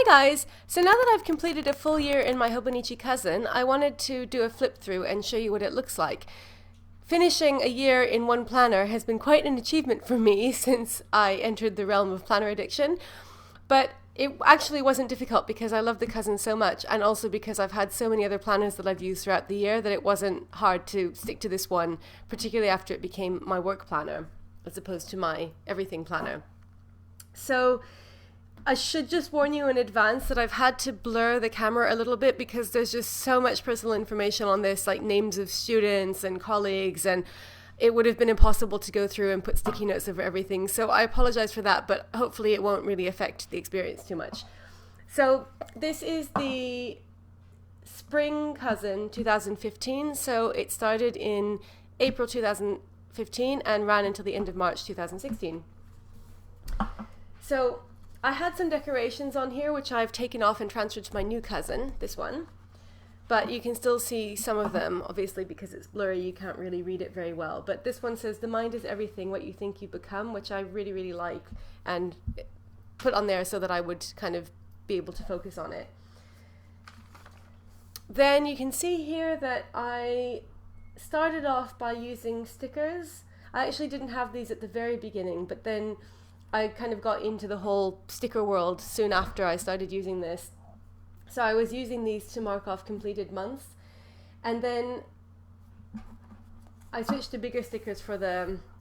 guys! So now that I've completed a full year in my Hobonichi Cousin, I wanted to do a flip through and show you what it looks like. Finishing a year in one planner has been quite an achievement for me since I entered the realm of planner addiction, but it actually wasn't difficult because I love the Cousin so much, and also because I've had so many other planners that I've used throughout the year that it wasn't hard to stick to this one, particularly after it became my work planner as opposed to my everything planner. So I should just warn you in advance that I've had to blur the camera a little bit because there's just so much personal information on this, like names of students and colleagues, and it would have been impossible to go through and put sticky notes over everything. So I apologize for that, but hopefully it won't really affect the experience too much. So this is the Spring Cousin 2015. So it started in April 2015 and ran until the end of March 2016. So I had some decorations on here which I've taken off and transferred to my new Cousin, this one. But you can still see some of them, obviously because it's blurry you can't really read it very well. But this one says, "The mind is everything, what you think you become," which I really, really like and put on there so that I would kind of be able to focus on it. Then you can see here that I started off by using stickers. I actually didn't have these at the very beginning, but then I kind of got into the whole sticker world soon after I started using this. So I was using these to mark off completed months, and then I switched to bigger stickers for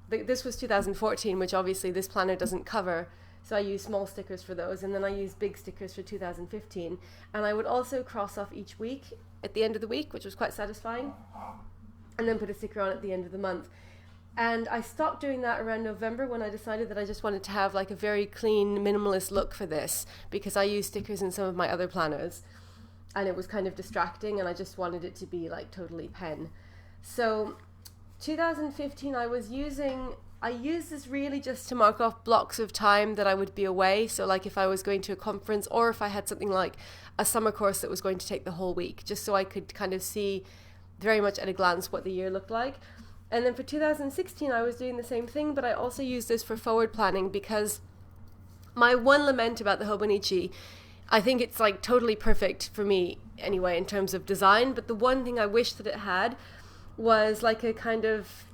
this was 2014, which obviously this planner doesn't cover, so I used small stickers for those, and then I used big stickers for 2015, and I would also cross off each week at the end of the week, which was quite satisfying, and then put a sticker on at the end of the month. And I stopped doing that around November when I decided that I just wanted to have like a very clean, minimalist look for this, because I use stickers in some of my other planners and it was kind of distracting and I just wanted it to be like totally pen. So 2015 I used this really just to mark off blocks of time that I would be away. So like if I was going to a conference or if I had something like a summer course that was going to take the whole week, just so I could kind of see very much at a glance what the year looked like. And then for 2016, I was doing the same thing, but I also used this for forward planning because my one lament about the Hobonichi, I think it's like totally perfect for me anyway in terms of design, but the one thing I wish that it had was like a kind of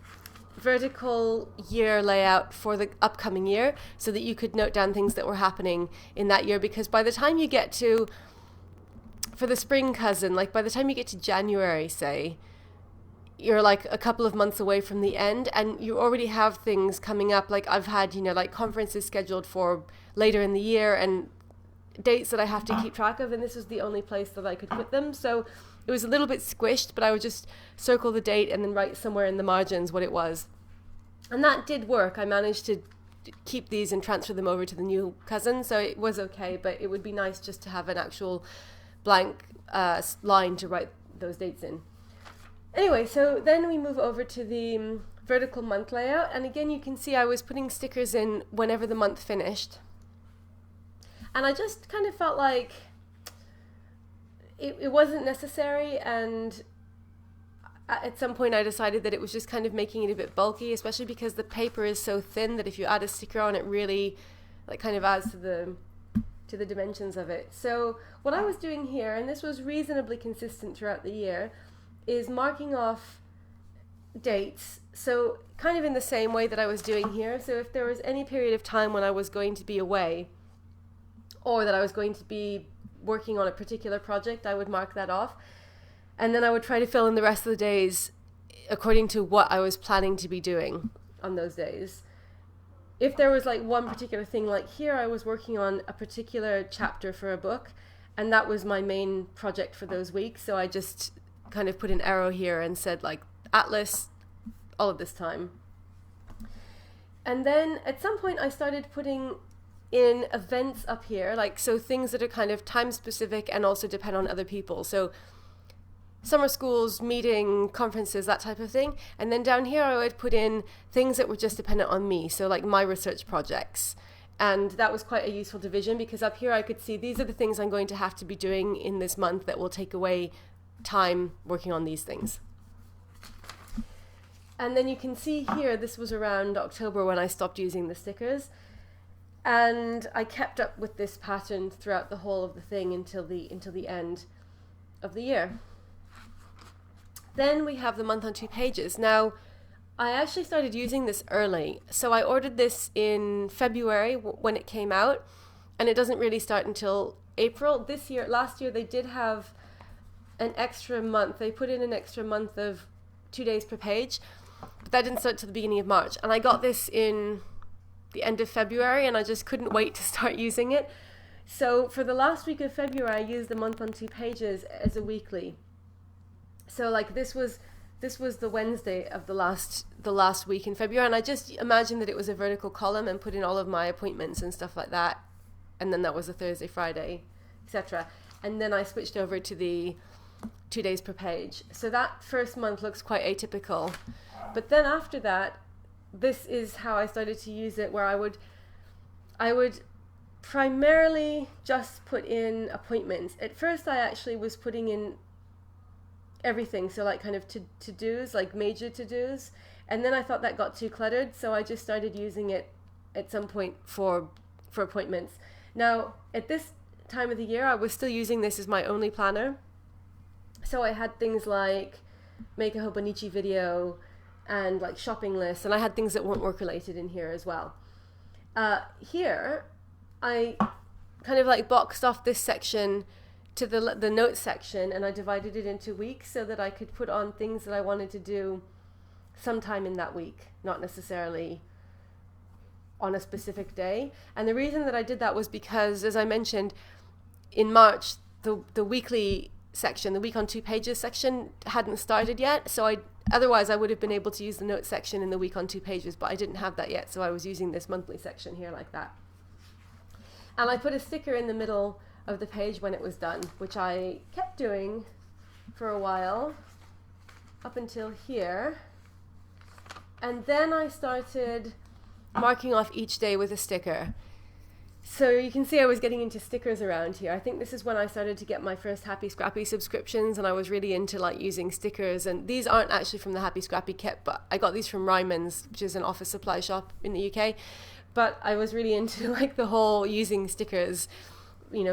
vertical year layout for the upcoming year so that you could note down things that were happening in that year, because by the time you get to, for the Spring Cousin, like by the time you get to January, say, you're like a couple of months away from the end and you already have things coming up. Like I've had, like conferences scheduled for later in the year and dates that I have to keep track of, and this was the only place that I could put them. So it was a little bit squished, but I would just circle the date and then write somewhere in the margins what it was. And that did work. I managed to keep these and transfer them over to the new Cousin, so it was okay, but it would be nice just to have an actual blank line to write those dates in. Anyway, so then we move over to the vertical month layout, and again you can see I was putting stickers in whenever the month finished. And I just kind of felt like it wasn't necessary, and at some point I decided that it was just kind of making it a bit bulky, especially because the paper is so thin that if you add a sticker on, it really like kind of adds to the dimensions of it. So what I was doing here, and this was reasonably consistent throughout the year, is marking off dates, so kind of in the same way that I was doing here. So if there was any period of time when I was going to be away or that I was going to be working on a particular project, I would mark that off, and then I would try to fill in the rest of the days according to what I was planning to be doing on those days. If there was like one particular thing, like here I was working on a particular chapter for a book and that was my main project for those weeks, so I just kind of put an arrow here and said like Atlas all of this time. And then at some point I started putting in events up here, like so things that are kind of time specific and also depend on other people, so summer schools, meeting, conferences, that type of thing. And then down here I would put in things that were just dependent on me, so like my research projects. And that was quite a useful division because up here I could see these are the things I'm going to have to be doing in this month that will take away time working on these things. And then you can see here, this was around October when I stopped using the stickers. And I kept up with this pattern throughout the whole of the thing until the end of the year. Then we have the month on 2 pages. Now, I actually started using this early. So I ordered this in February when it came out, and it doesn't really start until April. Last year, they did have an extra month. They put in an extra month of 2 days per page, but that didn't start till the beginning of March. And I got this in the end of February, and I just couldn't wait to start using it. So for the last week of February, I used the month on 2 pages as a weekly. So like this was the Wednesday of the last week in February, and I just imagined that it was a vertical column and put in all of my appointments and stuff like that, and then that was a Thursday, Friday, etc. And then I switched over to the 2 days per page. So that first month looks quite atypical, but then after that, this is how I started to use it, where I would primarily just put in appointments. At first, I actually was putting in everything, so like kind of to-dos, like major to-dos, and then I thought that got too cluttered, so I just started using it at some point for appointments. Now, at this time of the year, I was still using this as my only planner, so I had things like make a Hobonichi video and like shopping lists, and I had things that weren't work related in here as well. Here, I kind of like boxed off this section to the notes section, and I divided it into weeks so that I could put on things that I wanted to do sometime in that week, not necessarily on a specific day. And the reason that I did that was because, as I mentioned, in March, the weekly section, the week on 2 pages section hadn't started yet, so otherwise I would have been able to use the notes section in the week on 2 pages, but I didn't have that yet, so I was using this monthly section here like that. And I put a sticker in the middle of the page when it was done, which I kept doing for a while up until here. And then I started marking off each day with a sticker. So you can see I was getting into stickers around here. I think this is when I started to get my first Happy Scrappy subscriptions, and I was really into like using stickers. And these aren't actually from the Happy Scrappy kit, but I got these from Ryman's, which is an office supply shop in the UK. But I was really into like the whole using stickers,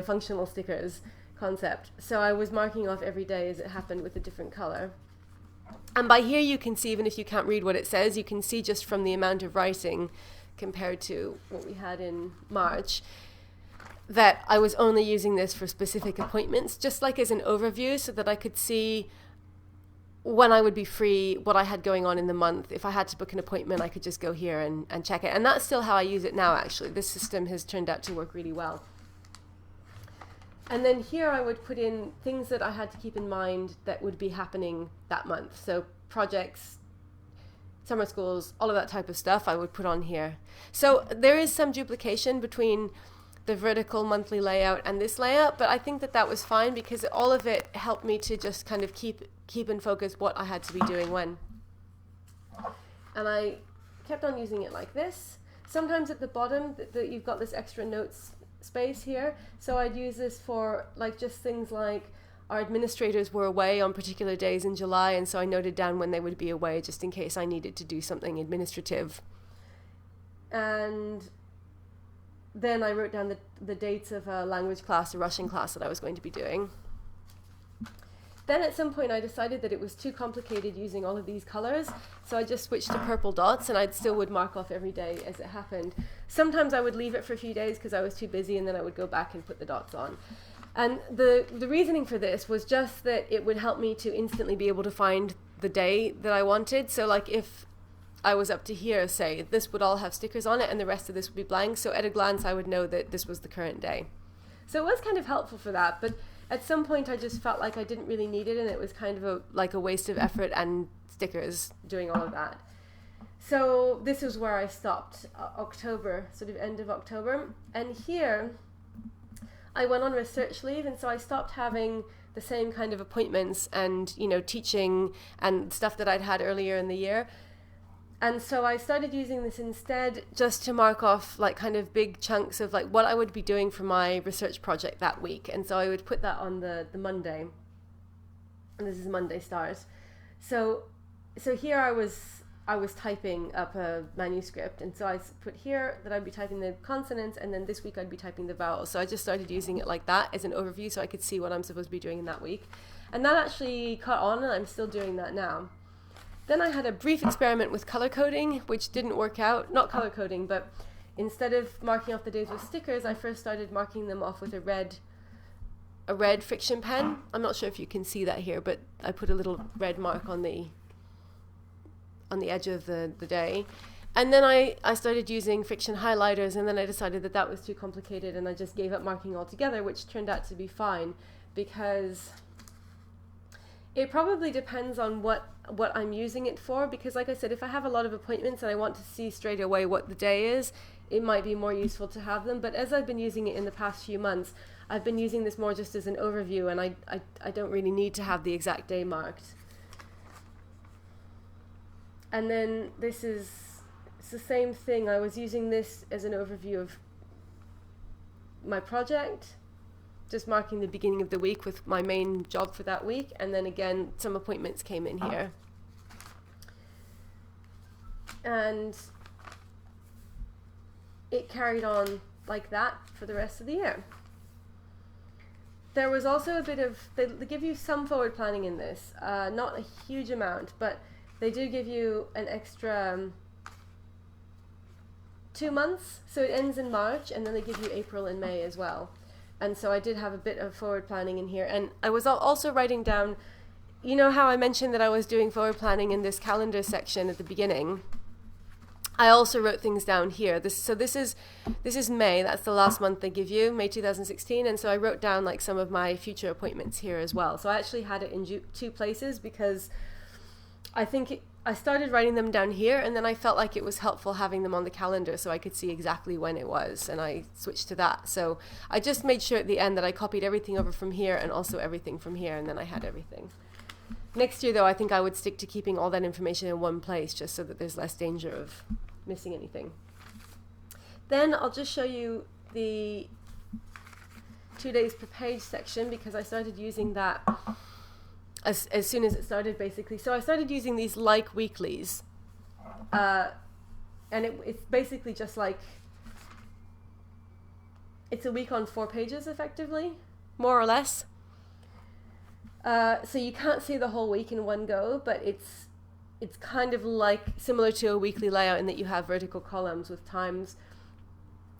functional stickers concept. So I was marking off every day as it happened with a different color. And by here you can see, even if you can't read what it says, you can see just from the amount of writing compared to what we had in March, that I was only using this for specific appointments, just like as an overview, so that I could see when I would be free, what I had going on in the month. If I had to book an appointment, I could just go here and check it. And that's still how I use it now, actually. This system has turned out to work really well. And then here I would put in things that I had to keep in mind that would be happening that month. So projects, summer schools, all of that type of stuff I would put on here. So there is some duplication between the vertical monthly layout and this layout, but I think that was fine because all of it helped me to just kind of keep in focus what I had to be doing when. And I kept on using it like this. Sometimes at the bottom you've got this extra notes space here, so I'd use this for like just things like our administrators were away on particular days in July, and so I noted down when they would be away just in case I needed to do something administrative. And then I wrote down the dates of a language class, a Russian class that I was going to be doing. Then at some point I decided that it was too complicated using all of these colors, so I just switched to purple dots, and I still would mark off every day as it happened. Sometimes I would leave it for a few days because I was too busy, and then I would go back and put the dots on. And the reasoning for this was just that it would help me to instantly be able to find the day that I wanted. So like if I was up to here, say, this would all have stickers on it and the rest of this would be blank, so at a glance I would know that this was the current day. So it was kind of helpful for that, but at some point I just felt like I didn't really need it, and it was kind of like a waste of effort and stickers doing all of that. So this was where I stopped, October, sort of end of October. And here I went on research leave, and so I stopped having the same kind of appointments and, teaching and stuff that I'd had earlier in the year. And so I started using this instead just to mark off like kind of big chunks of like what I would be doing for my research project that week. And so I would put that on the Monday. And this is Monday start. So here I was I was typing up a manuscript, and so I put here that I'd be typing the consonants, and then this week I'd be typing the vowels. So I just started using it like that as an overview so I could see what I'm supposed to be doing in that week. And that actually caught on, and I'm still doing that now. Then I had a brief experiment with color coding, which didn't work out. Not color coding, but instead of marking off the days with stickers, I first started marking them off with a red friction pen. I'm not sure if you can see that here, but I put a little red mark on the edge of the day. And then I started using friction highlighters, and then I decided that was too complicated, and I just gave up marking altogether, which turned out to be fine, because it probably depends on what I'm using it for, because like I said, if I have a lot of appointments and I want to see straight away what the day is, it might be more useful to have them. But as I've been using it in the past few months, I've been using this more just as an overview, and I don't really need to have the exact day marked. And then it's the same thing. I was using this as an overview of my project, just marking the beginning of the week with my main job for that week, and then again some appointments came in here. And it carried on like that for the rest of the year. There was also a bit of, they give you some forward planning in this, not a huge amount, but they do give you an extra 2 months, so it ends in March, and then they give you April and May as well. And so I did have a bit of forward planning in here. And I was also writing down, you know how I mentioned that I was doing forward planning in this calendar section at the beginning? I also wrote things down here. This is May. That's the last month they give you, May 2016. And so I wrote down like some of my future appointments here as well. So I actually had it in two places, because I think I started writing them down here, and then I felt like it was helpful having them on the calendar so I could see exactly when it was, and I switched to that. So I just made sure at the end that I copied everything over from here and also everything from here, and then I had everything. Next year, though, I think I would stick to keeping all that information in one place, just so that there's less danger of missing anything. Then I'll just show you the 2 days per page section, because I started using that as soon as it started, basically. So I started using these like weeklies, and it's basically just like, it's a week on 4 pages effectively, more or less. So you can't see the whole week in one go, but it's kind of like similar to a weekly layout in that you have vertical columns with times.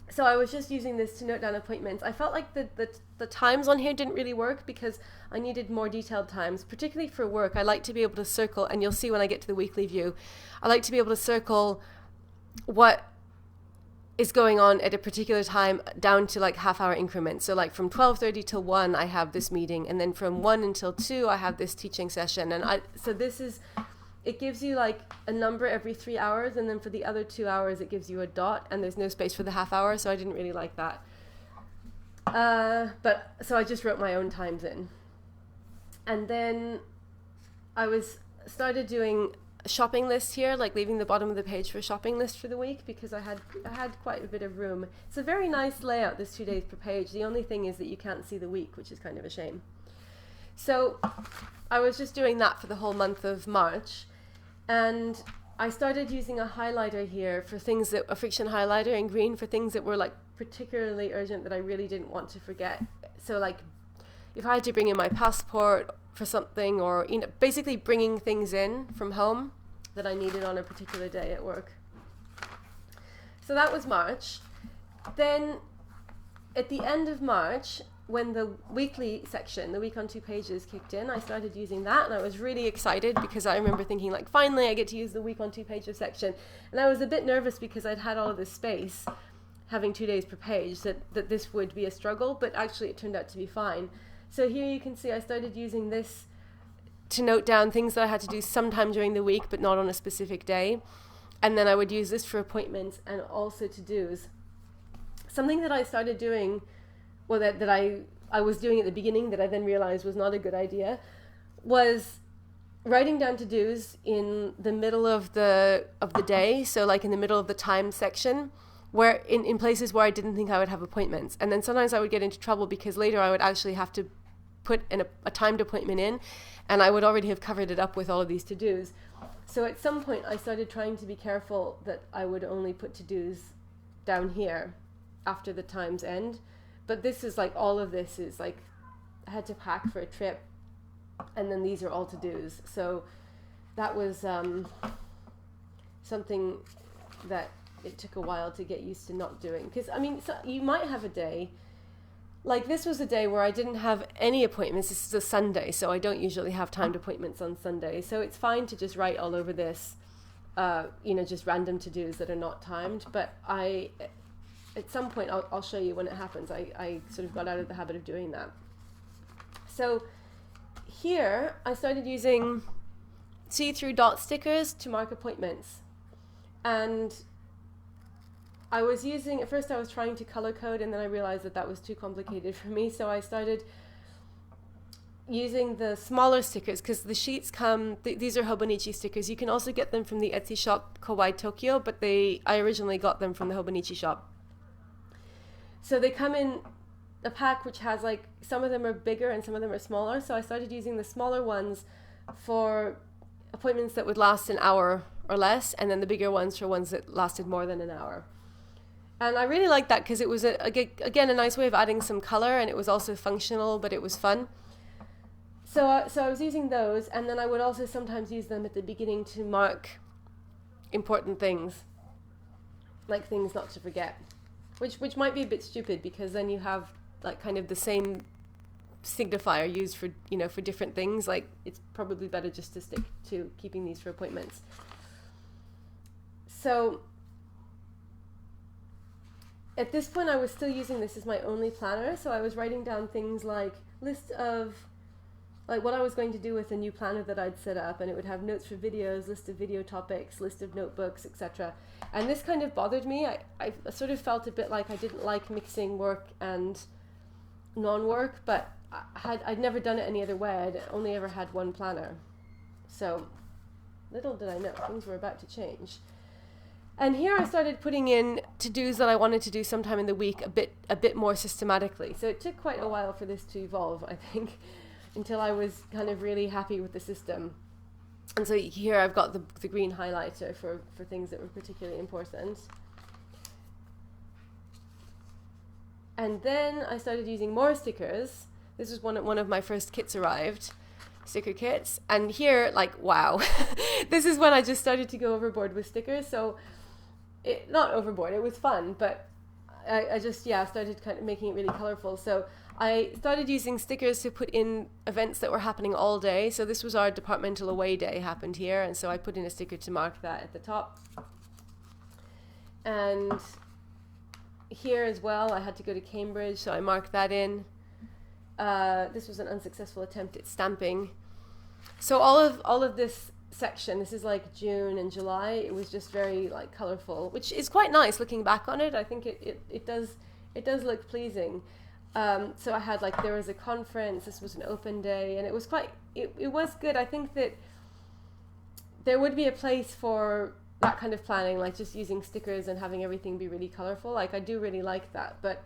So I was just using this to note down appointments. I felt like the times on here didn't really work, because I needed more detailed times, particularly for work. I like to be able to circle, and you'll see when I get to the weekly view, I like to be able to circle what is going on at a particular time down to like half-hour increments. So like from 12:30 till 1, I have this meeting, and then from 1 until 2, I have this teaching session. And so this is, it gives you like a number every 3 hours, and then for the other 2 hours it gives you a dot, and there's no space for the half hour, so I didn't really like that. But so I just wrote my own times in. And then I started doing a shopping list here, like leaving the bottom of the page for a shopping list for the week, because I had quite a bit of room. It's a very nice layout, this 2 days per page. The only thing is that you can't see the week, which is kind of a shame. So I was just doing that for the whole month of March. And I started using a highlighter here for things a friction highlighter in green for things that were like particularly urgent that I really didn't want to forget. So like if I had to bring in my passport for something, or basically bringing things in from home that I needed on a particular day at work. So that was March. Then at the end of March, when the weekly section, the week on 2 pages, kicked in, I started using that, and I was really excited, because I remember thinking like, finally I get to use the week on 2 pages section. And I was a bit nervous because I'd had all of this space, having 2 days per page, that this would be a struggle, but actually it turned out to be fine. So here you can see I started using this to note down things that I had to do sometime during the week, but not on a specific day. And then I would use this for appointments and also to-dos. Something that I started doing, well, that I was doing at the beginning that I then realized was not a good idea, was writing down to-dos in the middle of the day, so like in the middle of the time section, where in places where I didn't think I would have appointments. And then sometimes I would get into trouble, because later I would actually have to put a timed appointment in, and I would already have covered it up with all of these to-dos. So at some point I started trying to be careful that I would only put to-dos down here after the time's end. But this is like, all of this is like, I had to pack for a trip, and then these are all to-dos. So that was something that it took a while to get used to not doing. Because, I mean, so you might have a day, like this was a day where I didn't have any appointments. This is a Sunday, so I don't usually have timed appointments on Sunday. So it's fine to just write all over this, just random to-dos that are not timed. But at some point, I'll show you when it happens. I sort of got out of the habit of doing that. So here, I started using see-through dot stickers to mark appointments. And I was using, at first I was trying to color code, and then I realized that was too complicated for me. So I started using the smaller stickers, because the sheets come, these are Hobonichi stickers. You can also get them from the Etsy shop Kawaii Tokyo, but I originally got them from the Hobonichi shop. So they come in a pack which has like, some of them are bigger and some of them are smaller. So I started using the smaller ones for appointments that would last an hour or less, and then the bigger ones for ones that lasted more than an hour. And I really liked that because it was, again, a nice way of adding some color, and it was also functional, but it was fun. So I was using those, and then I would also sometimes use them at the beginning to mark important things, like things not to forget, which might be a bit stupid, because then you have like kind of the same signifier used for, for different things. Like, it's probably better just to stick to keeping these for appointments. So at this point, I was still using this as my only planner. So I was writing down things like list of like what I was going to do with a new planner that I'd set up, and it would have notes for videos, list of video topics, list of notebooks, etc. And this kind of bothered me. I sort of felt a bit like I didn't like mixing work and non-work, but I'd never done it any other way. I'd only ever had one planner. So little did I know, things were about to change. And here I started putting in to-dos that I wanted to do sometime in the week a bit more systematically. So it took quite a while for this to evolve, I think, until I was kind of really happy with the system. And so here I've got the green highlighter for things that were particularly important. And then I started using more stickers. This was one of my first kits arrived, sticker kits. And here, like, wow, this is when I just started to go overboard with stickers. So not overboard, it was fun, but I just, started kind of making it really colorful. So I started using stickers to put in events that were happening all day. So this was our departmental away day happened here. And so I put in a sticker to mark that at the top. And here as well, I had to go to Cambridge, so I marked that in. This was an unsuccessful attempt at stamping. So all of this section, this is like June and July, it was just very like colorful, which is quite nice looking back on it. I think it does look pleasing. So I had like, there was a conference, this was an open day, and it was it was good. I think that there would be a place for that kind of planning, like just using stickers and having everything be really colorful. Like, I do really like that, but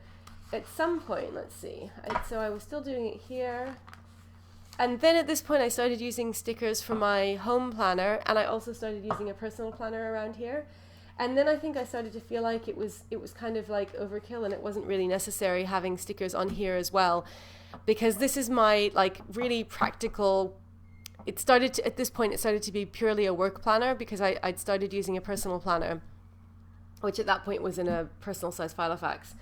at some point, let's see. So I was still doing it here. And then at this point, I started using stickers for my home planner, and I also started using a personal planner around here. And then I think I started to feel like it was kind of like overkill, and it wasn't really necessary having stickers on here as well, because this is my like really practical. At this point, it started to be purely a work planner, because I'd started using a personal planner, which at that point was in a personal size Filofax.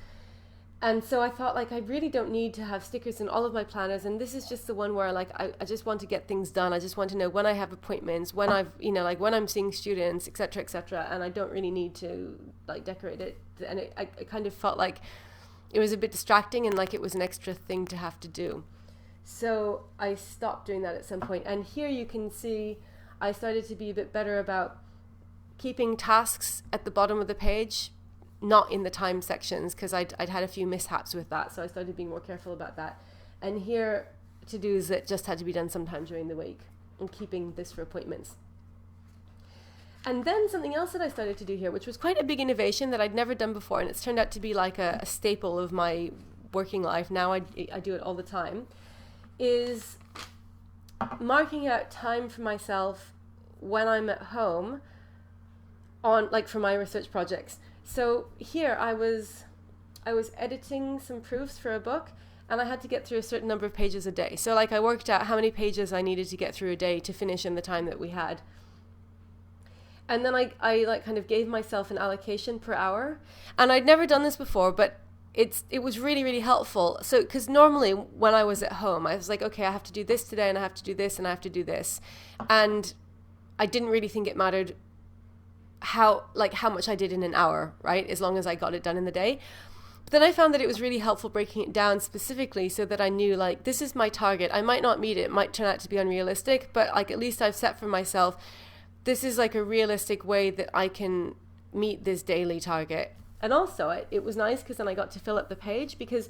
And so I thought, like, I really don't need to have stickers in all of my planners. And this is just the one where, like, I just want to get things done. I just want to know when I have appointments, when when I'm seeing students, et cetera, and I don't really need to, like, decorate it. And I kind of felt like it was a bit distracting, and like it was an extra thing to have to do. So I stopped doing that at some point. And here you can see I started to be a bit better about keeping tasks at the bottom of the page, not in the time sections, because I'd had a few mishaps with that. So I started being more careful about that. And here, to-dos that just had to be done sometime during the week, and keeping this for appointments. And then something else that I started to do here, which was quite a big innovation that I'd never done before, and it's turned out to be like a staple of my working life. Now I do it all the time, is marking out time for myself when I'm at home on, like, for my research projects. So here I was editing some proofs for a book, and I had to get through a certain number of pages a day. So like I worked out how many pages I needed to get through a day to finish in the time that we had. And then I like kind of gave myself an allocation per hour. And I'd never done this before, but it was really, really helpful. So, because normally when I was at home, I was like, okay, I have to do this today, and I have to do this, and I have to do this. And I didn't really think it mattered how much I did in an hour, right? As long as I got it done in the day. But then I found that it was really helpful breaking it down specifically so that I knew, like, this is my target. I might not meet it. It might turn out to be unrealistic, but like at least I've set for myself, this is like a realistic way that I can meet this daily target. And also it was nice because then I got to fill up the page, because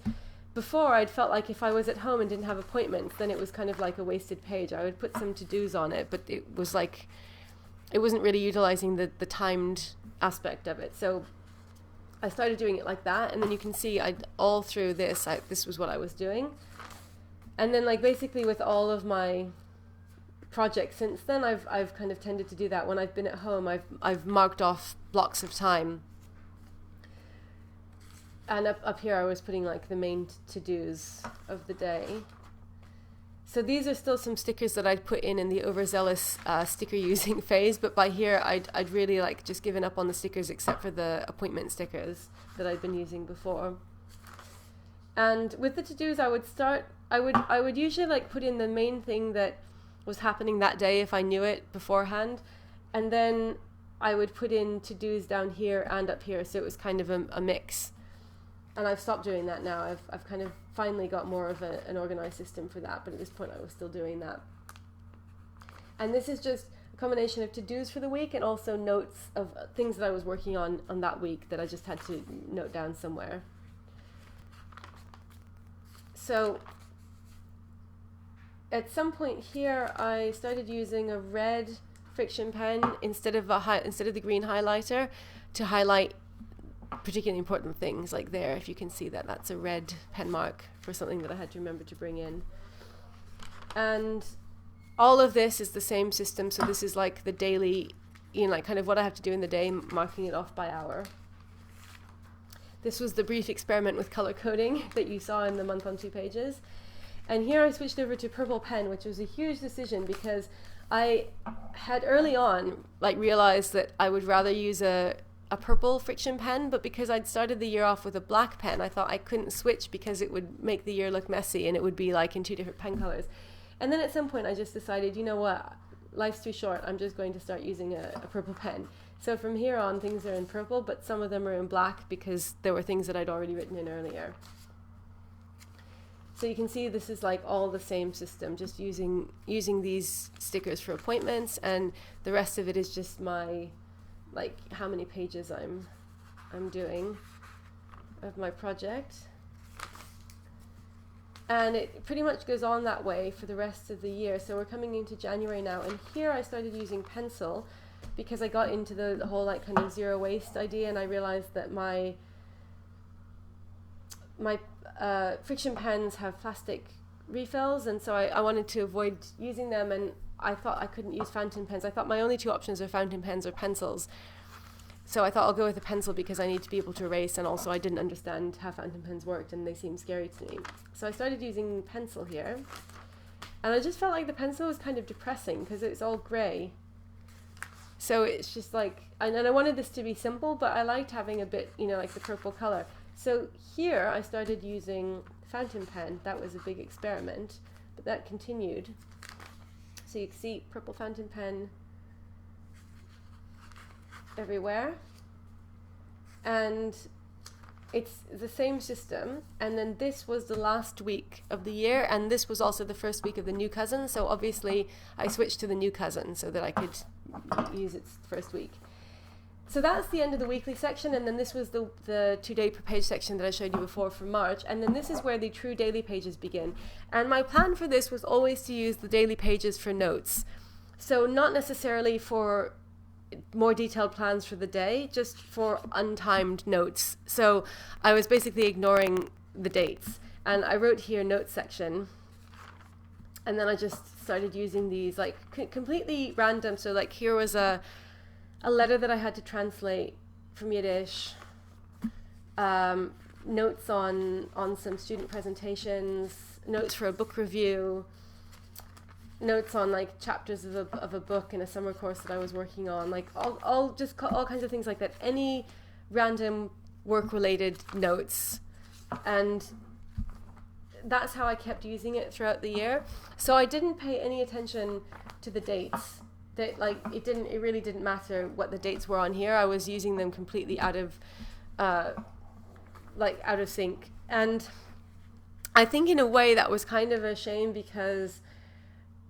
before I'd felt like if I was at home and didn't have appointments, then it was kind of like a wasted page. I would put some to-dos on it, but it was like, it wasn't really utilizing the timed aspect of it. So I started doing it like that, and then you can see all through this, this was what I was doing. And then like basically with all of my projects since then, I've kind of tended to do that. When I've been at home, I've marked off blocks of time. And up here I was putting like the main to-dos of the day. So these are still some stickers that I'd put in the overzealous sticker using phase, but by here I'd really like just given up on the stickers except for the appointment stickers that I'd been using before. And with the to-dos I would usually like put in the main thing that was happening that day if I knew it beforehand, and then I would put in to-dos down here and up here, so it was kind of a mix. And I've stopped doing that now. I've kind of finally got more of an organized system for that, but at this point I was still doing that. And this is just a combination of to-dos for the week and also notes of things that I was working on that week that I just had to note down somewhere. So at some point here I started using a red friction pen instead of the green highlighter to highlight particularly important things. Like there, if you can see that, that's a red pen mark for something that I had to remember to bring in. And all of this is the same system, so this is like the daily, like kind of what I have to do in the day, marking it off by hour. This was the brief experiment with color coding that you saw in the month on 2 pages. And here I switched over to purple pen, which was a huge decision because I had early on like realized that I would rather use a purple friction pen, but because I'd started the year off with a black pen, I thought I couldn't switch because it would make the year look messy and it would be like in 2 different pen colors. And then at some point I just decided, you know what, life's too short, I'm just going to start using a purple pen. So from here on things are in purple, but some of them are in black because there were things that I'd already written in earlier. So you can see this is like all the same system, just using these stickers for appointments, and the rest of it is just my like how many pages I'm doing of my project. And it pretty much goes on that way for the rest of the year. So we're coming into January now, and here I started using pencil because I got into the whole like kind of zero waste idea, and I realized that my friction pens have plastic refills, and so I wanted to avoid using them, and I thought I couldn't use fountain pens. I thought my only 2 options are fountain pens or pencils. So I thought I'll go with a pencil because I need to be able to erase, and also I didn't understand how fountain pens worked and they seemed scary to me. So I started using pencil here, and I just felt like the pencil was kind of depressing because it's all grey. So it's just like, and I wanted this to be simple, but I liked having a bit, like the purple color. So here I started using fountain pen. That was a big experiment, but that continued. So you can see purple fountain pen everywhere. And it's the same system. And then this was the last week of the year, and this was also the first week of the new cousin. So obviously I switched to the new cousin so that I could use its first week. So that's the end of the weekly section, and then this was the 2-day per page section that I showed you before for March, and then this is where the true daily pages begin. And my plan for this was always to use the daily pages for notes. So not necessarily for more detailed plans for the day, just for untimed notes. So I was basically ignoring the dates, and I wrote here notes section, And then I just started using these like completely random. So like here was a letter that I had to translate from Yiddish, notes on some student presentations, notes for a book review, notes on like chapters of a book in a summer course that I was working on, like all kinds of things like that, any random work related notes. And that's how I kept using it throughout the year. So I didn't pay any attention to the dates. That like it really didn't matter what the dates were on here. I was using them completely out of sync. And I think in a way that was kind of a shame, because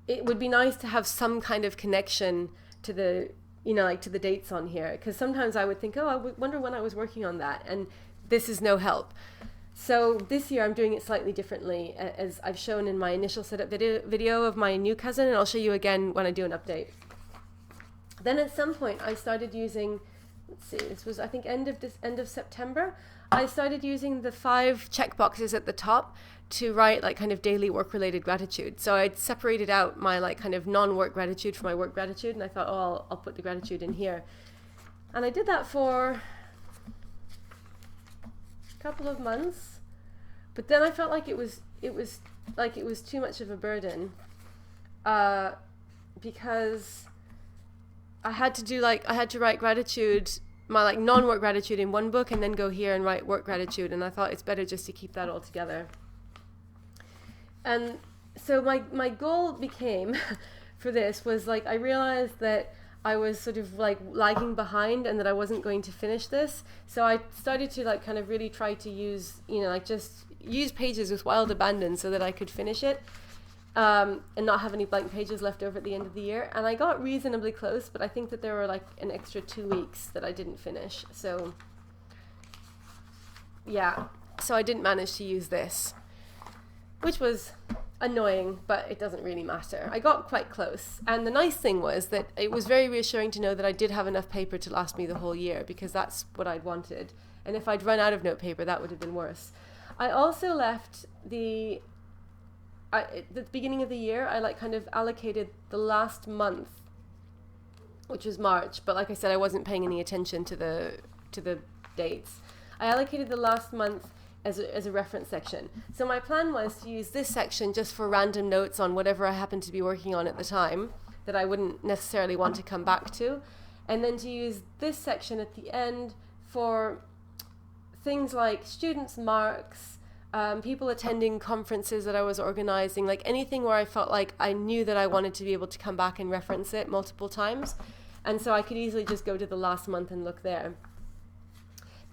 it would be nice to have some kind of connection to the, like to the dates on here. Because sometimes I would think, I wonder when I was working on that. And this is no help. So this year I'm doing it slightly differently, as I've shown in my initial setup video of my new cousin, and I'll show you again when I do an update. Then at some point I started using, let's see, this was I think end of September, I started using the 5 checkboxes at the top to write like kind of daily work related gratitude. So I'd separated out my like kind of non-work gratitude from my work gratitude, and I thought, I'll put the gratitude in here. And I did that for couple of months, but then I felt like it was too much of a burden, because I had to write gratitude, my like non-work gratitude in one book, and then go here and write work gratitude, and I thought it's better just to keep that all together. And so my goal became for this was like, I realized that I was sort of like lagging behind and that I wasn't going to finish this. So I started to like kind of really try to use, like just use pages with wild abandon so that I could finish it, and not have any blank pages left over at the end of the year. And I got reasonably close, but I think that there were like an extra 2 weeks that I didn't finish. So yeah, so I didn't manage to use this, which was annoying, but it doesn't really matter. I got quite close, and the nice thing was that it was very reassuring to know that I did have enough paper to last me the whole year, because that's what I'd wanted. And if I'd run out of note paper, that would have been worse. I also left at the beginning of the year, I like kind of allocated the last month, which was March, but like I said, I wasn't paying any attention to the dates. I allocated the last month as a reference section. So my plan was to use this section just for random notes on whatever I happened to be working on at the time that I wouldn't necessarily want to come back to, and then to use this section at the end for things like students' marks, people attending conferences that I was organizing, like anything where I felt like I knew that I wanted to be able to come back and reference it multiple times. And so I could easily just go to the last month and look there.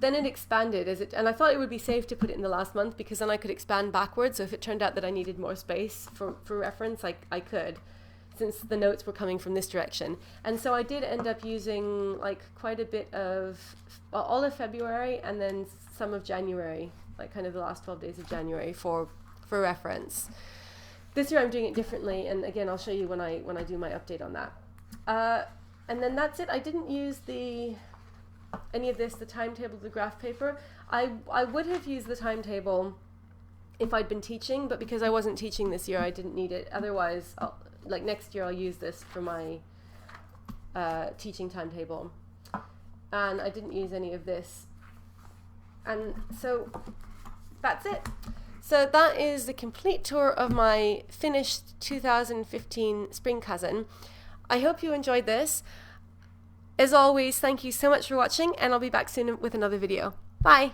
Then it expanded and I thought it would be safe to put it in the last month, because then I could expand backwards. So if it turned out that I needed more space for reference, I could, since the notes were coming from this direction. And so I did end up using like quite a bit of all of February and then some of January, like kind of the last 12 days of January for reference. This year I'm doing it differently, and again I'll show you when I do my update on that. And then that's it. I didn't use any of this, the timetable, the graph paper. I would have used the timetable if I'd been teaching, but because I wasn't teaching this year, I didn't need it. Otherwise, like next year, I'll use this for my teaching timetable. And I didn't use any of this. And so that's it. So that is the complete tour of my finished 2015 Spring Cousin. I hope you enjoyed this. As always, thank you so much for watching, and I'll be back soon with another video. Bye!